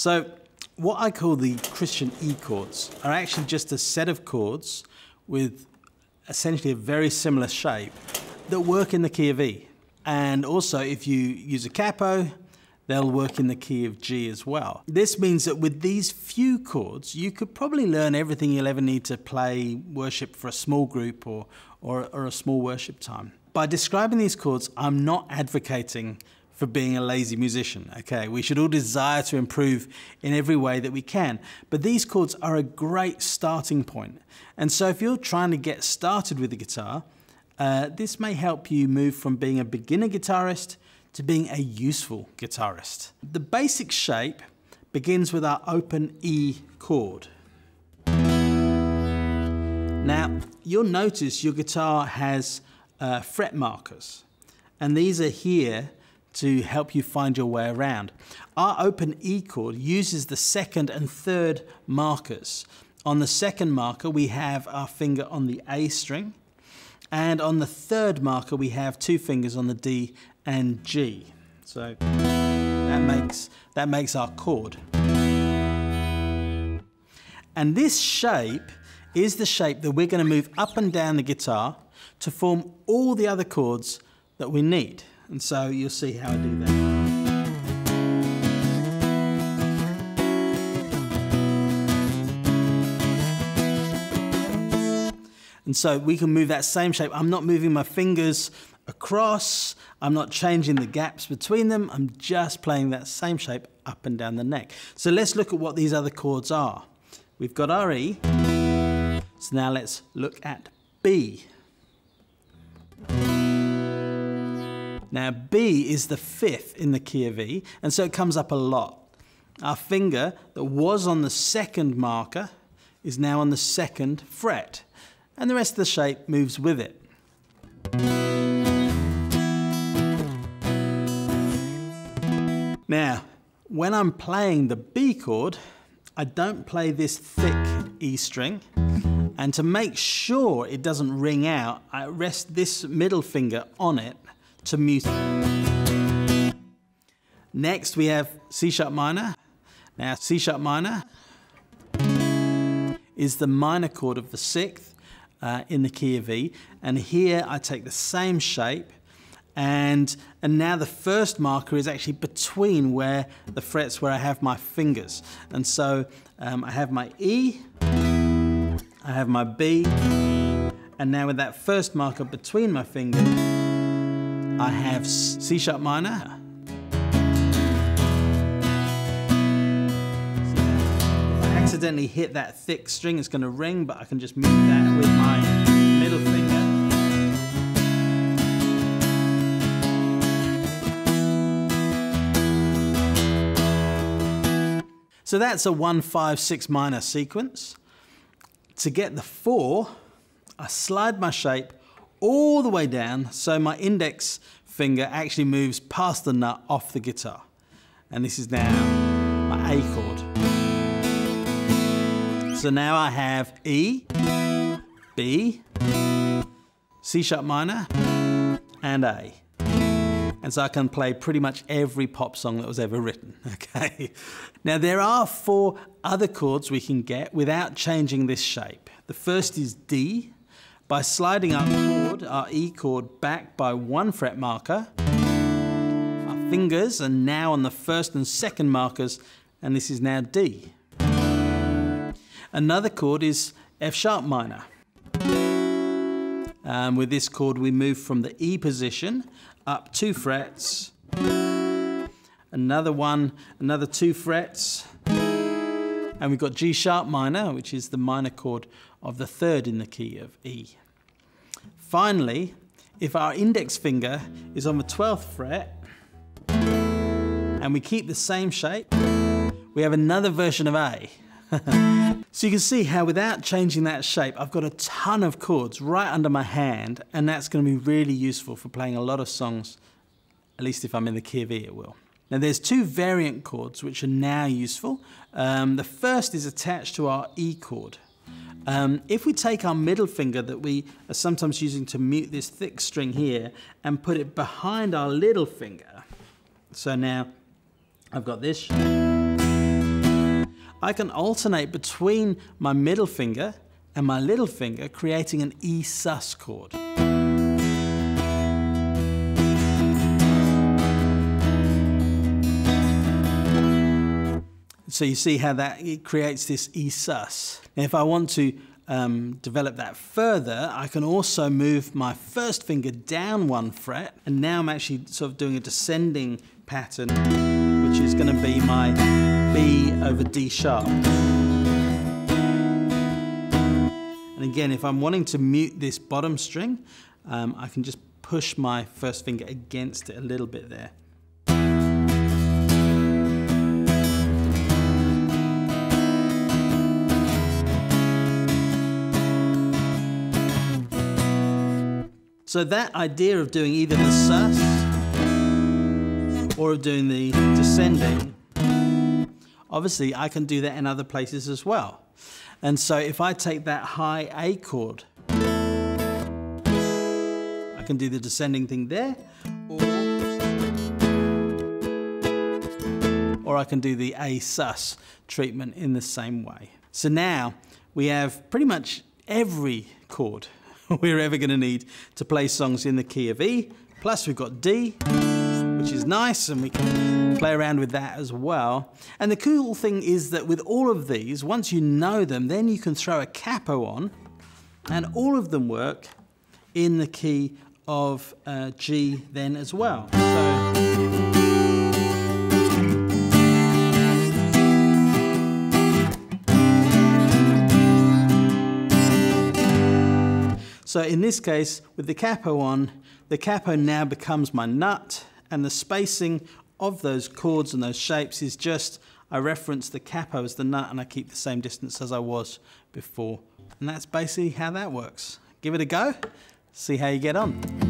So what I call the Christian E chords are actually just a set of chords with essentially a very similar shape that work in the key of E. And also if you use a capo, they'll work in the key of G as well. This means that with these few chords, you could probably learn everything you'll ever need to play worship for a small group or a small worship time. By describing these chords, I'm not advocating for being a lazy musician, okay? We should all desire to improve in every way that we can, but these chords are a great starting point. And so if you're trying to get started with the guitar, this may help you move from being a beginner guitarist to being a useful guitarist. The basic shape begins with our open E chord. Now, you'll notice your guitar has fret markers, and these are here to help you find your way around. Our open E chord uses the second and third markers. On the second marker, we have our finger on the A string, and on the third marker, we have two fingers on the D and G. So that makes our chord. And this shape is the shape that we're going to move up and down the guitar to form all the other chords that we need. And so you'll see how I do that. And so we can move that same shape. I'm not moving my fingers across, I'm not changing the gaps between them, I'm just playing that same shape up and down the neck. So let's look at what these other chords are. We've got our E, so now let's look at B. Now B is the fifth in the key of E, and so it comes up a lot. Our finger that was on the second marker is now on the second fret, and the rest of the shape moves with it. Now, when I'm playing the B chord, I don't play this thick E string, and to make sure it doesn't ring out, I rest this middle finger on it to mute it. Next we have C sharp minor. Now C sharp minor is the minor chord of the sixth in the key of E, and here I take the same shape, and now the first marker is actually between where the frets where I have my fingers, and so I have my E, I have my B, and now with that first marker between my fingers, I have C sharp minor. If I accidentally hit that thick string, it's going to ring, but I can just mute that with my middle finger. So that's a 1, 5, 6 minor sequence. To get the 4, I slide my shape all the way down so my index finger actually moves past the nut off the guitar. And this is now my A chord. So now I have E, B, C sharp minor, and A. And so I can play pretty much every pop song that was ever written, okay? Now there are 4 other chords we can get without changing this shape. The first is D. By sliding our E chord back by 1 fret marker, our fingers are now on the first and second markers, and this is now D. Another chord is F sharp minor. With this chord we move from the E position up 2 frets, another 2 frets, and we've got G sharp minor, which is the minor chord of the third in the key of E. Finally, if our index finger is on the 12th fret and we keep the same shape, we have another version of A. So you can see how without changing that shape, I've got a ton of chords right under my hand, and that's going to be really useful for playing a lot of songs, at least if I'm in the key of E it will. Now there's 2 variant chords which are now useful. The first is attached to our E chord. If we take our middle finger that we are sometimes using to mute this thick string here and put it behind our little finger, so now I've got this shape. I can alternate between my middle finger and my little finger, creating an E sus chord. So you see how it creates this E sus. Now if I want to develop that further, I can also move my first finger down 1 fret, and now I'm actually sort of doing a descending pattern, which is going to be my B over D sharp. And again, if I'm wanting to mute this bottom string, I can just push my first finger against it a little bit there. So that idea of doing either the sus or of doing the descending, obviously I can do that in other places as well. And so if I take that high A chord, I can do the descending thing there, or I can do the A sus treatment in the same way. So now we have pretty much every chord we're ever going to need to play songs in the key of E. Plus we've got D, which is nice, and we can play around with that as well. And the cool thing is that with all of these, once you know them, then you can throw a capo on, and all of them work in the key of G then as well. So in this case, with the capo on, the capo now becomes my nut, and the spacing of those chords and those shapes is just, I reference the capo as the nut and I keep the same distance as I was before. And that's basically how that works. Give it a go, see how you get on.